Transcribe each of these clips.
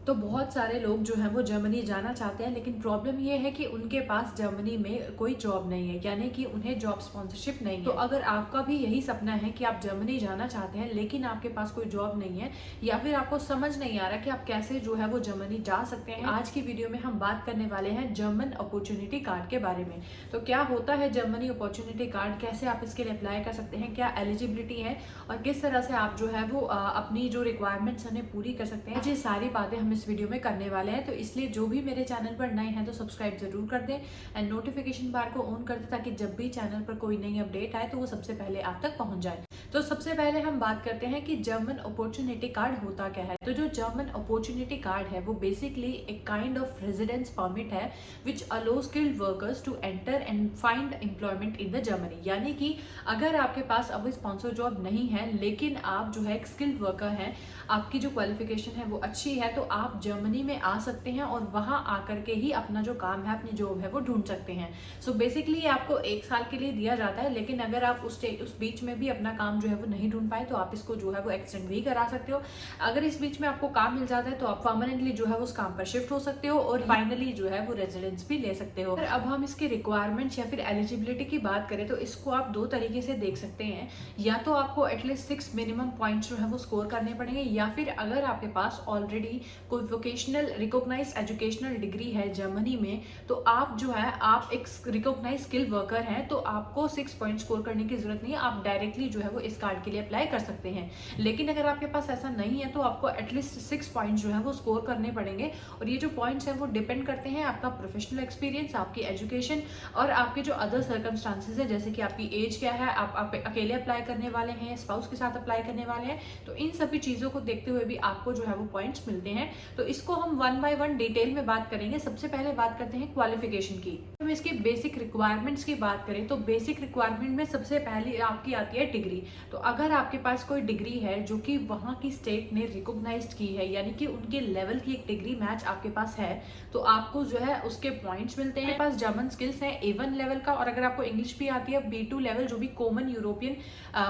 तो बहुत सारे लोग जो हैं वो जर्मनी जाना चाहते हैं, लेकिन प्रॉब्लम ये है कि उनके पास जर्मनी में कोई जॉब नहीं है, यानी कि उन्हें जॉब स्पॉन्सरशिप नहीं है। तो अगर आपका भी यही सपना है कि आप जर्मनी जाना चाहते हैं लेकिन आपके पास कोई जॉब नहीं है, या फिर आपको समझ नहीं आ रहा कि आप कैसे जो है वो जर्मनी जा सकते हैं, आज की वीडियो में हम बात करने वाले हैं जर्मन अपॉर्चुनिटी कार्ड के बारे में। तो क्या होता है जर्मनी अपॉर्चुनिटी कार्ड, कैसे आप इसके लिए अप्लाई कर सकते हैं, क्या एलिजिबिलिटी है और किस तरह से आप जो है वो अपनी जो रिक्वायरमेंट्स उन्हें पूरी कर सकते हैं, ये सारी बातें हम इस वीडियो में करने वाले हैं। तो इसलिए जो भी मेरे चैनल पर नए हैं तो सब्सक्राइब जरूर कर दें एंड नोटिफिकेशन बार को ऑन कर दें, ताकि जब भी चैनल पर कोई नई अपडेट आए तो वो सबसे पहले आप तक पहुंच जाए। तो सबसे पहले हम बात करते हैं कि जर्मन अपॉर्चुनिटी कार्ड होता क्या है। तो जो जर्मन अपॉर्चुनिटी कार्ड है वो बेसिकली एक काइंड ऑफ रेजिडेंस परमिट है which allow skilled workers to enter and find employment in the Germany. यानी कि अगर आपके पास अभी स्पॉन्सर जॉब नहीं है लेकिन आप जो है एक स्किल्ड वर्कर हैं, आपकी जो क्वालिफिकेशन है वो अच्छी है, तो आप जर्मनी में आ सकते हैं और वहां आकर के ही अपना जो काम है, अपनी जॉब है वो ढूंढ सकते हैं। सो बेसिकली आपको 1 साल के लिए दिया जाता है, लेकिन अगर आप उस बीच में भी अपना काम जो है वो नहीं ढूंढ पाए तो आप इसको जो है वो एक्सटेंड भी करा सकते हो। अगर इस बीच में आपको काम मिल जाता है तो आप परमानेंटली जो है उस काम पर शिफ्ट हो सकते हो और फाइनली जो है वो रेजिडेंस भी ले सकते हो। अब हम इसके रिक्वायरमेंट्स या फिर एलिजिबिलिटी की बात करें तो इसको आप दो तरीके से देख सकते हैं। या तो आपको एटलीस्ट 6 मिनिमम पॉइंट्स जो है वो स्कोर करने पड़ेंगे, या फिर अगर आपके पास ऑलरेडी कोई वोकेशनल रिकॉग्नाइज्ड एजुकेशनल डिग्री है जर्मनी में, तो आप जो है आप एक रिकॉग्नाइज्ड स्किल वर्कर हैं, तो आपको 6 पॉइंट स्कोर करने की जरूरत नहीं है, आप डायरेक्टली जो है वो इस कार्ड के लिए अप्लाई कर सकते हैं। लेकिन अगर आपके पास ऐसा नहीं है तो आपको एटलीस्ट 6 पॉइंट्स जो है वो स्कोर करने पड़ेंगे। और ये जो पॉइंट्स हैं वो डिपेंड करते हैं आपका प्रोफेशनल एक्सपीरियंस, आपकी एजुकेशन और आपके जो अदर सर्कमस्टांसेस है, जैसे कि आपकी एज क्या है, आप अकेले अप्लाई करने वाले हैं, स्पाउस के साथ अप्लाई करने वाले हैं, तो इन सभी चीज़ों को देखते हुए भी आपको जो है वो पॉइंट्स मिलते हैं। तो इसको हम वन बाय वन डिटेल में बात करेंगे। सबसे पहले बात करते हैं क्वालिफिकेशन की। हम इसकी बेसिक रिक्वायरमेंट्स की बात करें तो बेसिक रिक्वायरमेंट में सबसे पहले आपकी आती है डिग्री। तो अगर आपके पास कोई डिग्री है जो कि वहाँ की स्टेट ने रिकॉग्नाइज्ड की है, यानी कि उनके लेवल की एक डिग्री मैच आपके पास है, तो आपको जो है उसके पॉइंट्स मिलते हैं। पास जर्मन स्किल्स है A1 लेवल का, और अगर आपको इंग्लिश भी आती है B2 लेवल, जो भी कॉमन यूरोपियन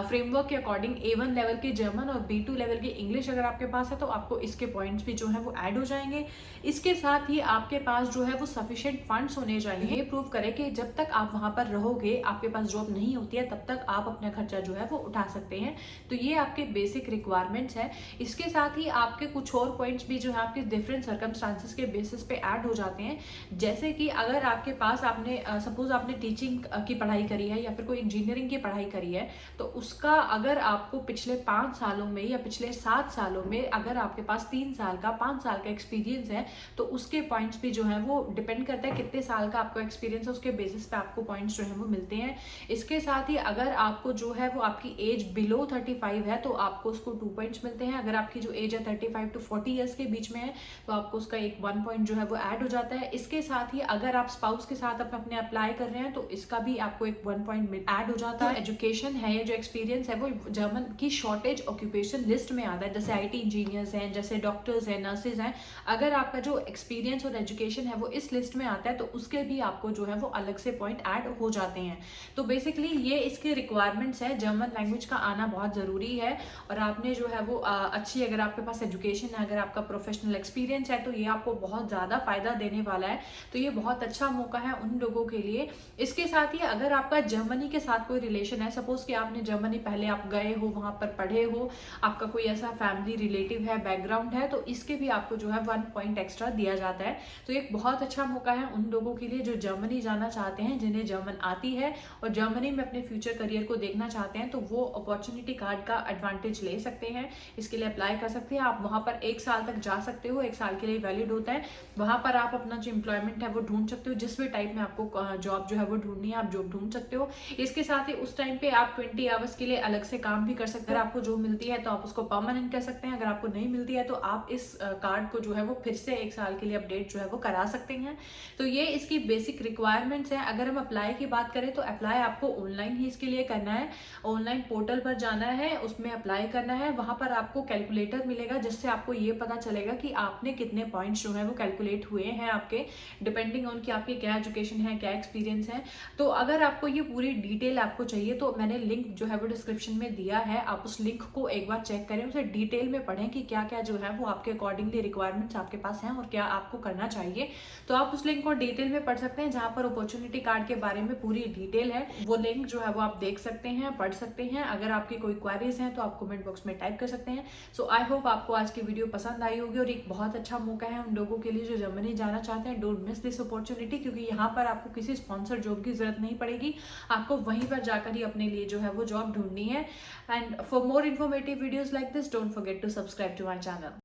फ्रेमवर्क के अकॉर्डिंग A1 लेवल के जर्मन और B2 लेवल की इंग्लिश अगर आपके पास है तो आपको इसके पॉइंट्स भी जो है वो ऐड हो जाएंगे। इसके साथ ही आपके पास जो है वो सफिशिएंट फंड्स होने चाहिए। ये प्रूव करें कि जब तक आप वहां पर रहोगे, आपके पास जॉब नहीं होती है, तब तक आप अपना खर्चा जो है वो उठा सकते हैं। तो ये आपके बेसिक रिक्वायरमेंट्स है। इसके साथ ही आपके कुछ और पॉइंट्स भी जो है आपके डिफरेंट सर्कमस्टांसेस के बेसिस पे ऐड हो जाते हैं। जैसे कि अगर आपके पास आपने सपोज आपने टीचिंग की पढ़ाई करी है या फिर कोई इंजीनियरिंग की पढ़ाई करी है, तो उसका अगर आपको पिछले 5 सालों में या पिछले 7 सालों में अगर आपके पास 3 साल का 5 साल का एक्सपीरियंस है, तो उसके पॉइंट्स भी जो है वो डिपेंड करता है कितने साल का आपका एक्सपीरियंस है, उसके बेसिस पे आपको पॉइंट्स जो है वो मिलते हैं। इसके साथ ही अगर आपको जो है वो आपकी एज बिलो 35 है तो आपको उसको 2 पॉइंट्स मिलते हैं। अगर आपकी जो एज है 35 टू 40 ईयर्स के बीच में है तो आपको उसका एक 1 पॉइंट जो है वो ऐड हो जाता है। इसके साथ ही अगर आप स्पाउस के साथ अपने अप्लाई कर रहे हैं तो इसका भी आपको एक 1 पॉइंट ऐड हो जाता है। एजुकेशन है, जो एक्सपीरियंस है, वो जर्मन की शॉर्टेज ऑक्यूपेशन लिस्ट में आता है। जैसे IT इंजीनियर्स हैं, जैसे डॉक्टर्स हैं, नर्सेज हैं, अगर आपका जो एक्सपीरियंस और एजुकेशन है वो इस लिस्ट में आता है तो उसके भी आपको जो है वो अलग से पॉइंट ऐड हो जाते हैं। तो बेसिकली ये इसके रिक्वायरमेंट्स है। जर्मन लैंग्वेज का आना बहुत ज़रूरी है, और आपने जो है वो अच्छी, अगर आपके पास एजुकेशन है, अगर आपका प्रोफेशनल एक्सपीरियंस है, तो ये आपको बहुत ज़्यादा फायदा देने वाला है। तो ये बहुत अच्छा मौका है उन लोगों के लिए। इसके साथ ही अगर आपका जर्मनी के साथ कोई रिलेशन है, सपोज कि आपने जर्मनी पहले आप गए हो, वहां पर पढ़े हो, आपका कोई ऐसा फैमिली रिलेटिव है, बैकग्राउंड है, तो इसके भी आपको जो है 1 पॉइंट एक्स्ट्रा दिया जाता है। तो एक बहुत अच्छा मौका है उन लोगों के लिए जो जर्मनी जाना चाहते हैं, जिन्हें जर्मन आती है और जर्मनी में अपने फ्यूचर करियर को देखना चाहते हैं, तो वो अपॉर्चुनिटी कार्ड का एडवांटेज ले सकते हैं। इसके लिए अप्लाई कर सकते हैं। आप वहां पर 1 साल तक जा सकते हो, 1 साल के लिए वैलिड होता है। वहां पर आप अपना जो एम्प्लॉयमेंट है वो ढूंढ सकते हो, जिस भी टाइप में आपको जॉब जो है वो ढूंढनी है आप जॉब ढूंढ सकते हो। इसके साथ ही उस टाइम पे आप 20 आवर्स के लिए अलग से काम भी कर सकते हैं। अगर आपको जो मिलती है तो आप उसको परमानेंट कर सकते हैं, अगर आपको नहीं मिलती है तो आप इस कार्ड को जो है वो फिर से 1 साल के लिए अपडेट जो है वो करा सकते हैं। तो ये इसकी बेसिक रिक्वायरमेंट्स है। अगर हम अप्लाई की बात करें तो अप्लाई आपको ऑनलाइन ही इसके लिए करना है। ऑनलाइन पोर्टल पर जाना है, उसमें अप्लाई करना है। वहां पर आपको कैलकुलेटर मिलेगा जिससे आपको ये पता चलेगा कि आपने कितने पॉइंट्स जो है वो कैलकुलेट हुए हैं आपके, डिपेंडिंग ऑन कि आपकी क्या एजुकेशन है, क्या एक्सपीरियंस है। तो अगर आपको ये पूरी डिटेल आपको चाहिए तो मैंने लिंक जो है वो डिस्क्रिप्शन में दिया है, आप उस लिंक को एक बार चेक करें, उसे डिटेल में पढ़ें कि क्या क्या जो है वो आपके अकॉर्डिंगली रिक्वायरमेंट्स आपके पास हैं और क्या आपको करना चाहिए। तो आप उस लिंक को डिटेल में पढ़ सकते हैं, जहां पर अपॉर्चुनिटी कार्ड के बारे में पूरी डिटेल है। वो लिंक जो है वो आप देख सकते हैं, पढ़ सकते हैं। अगर आपकी कोई क्वेरीज हैं तो आप कमेंट बॉक्स में टाइप कर सकते हैं। सो आई होप आपको आज की वीडियो पसंद आई होगी, और एक बहुत अच्छा मौका है उन लोगों के लिए जो जर्मनी जाना चाहते हैं। डोंट मिस दिस अपॉर्चुनिटी, क्योंकि यहाँ पर आपको किसी स्पॉन्सर जॉब की जरूरत नहीं पड़ेगी, आपको वहीं पर जाकर ही अपने लिए जो है वो जॉब ढूंढनी है। And for more informative videos like this, don't forget to subscribe to my channel.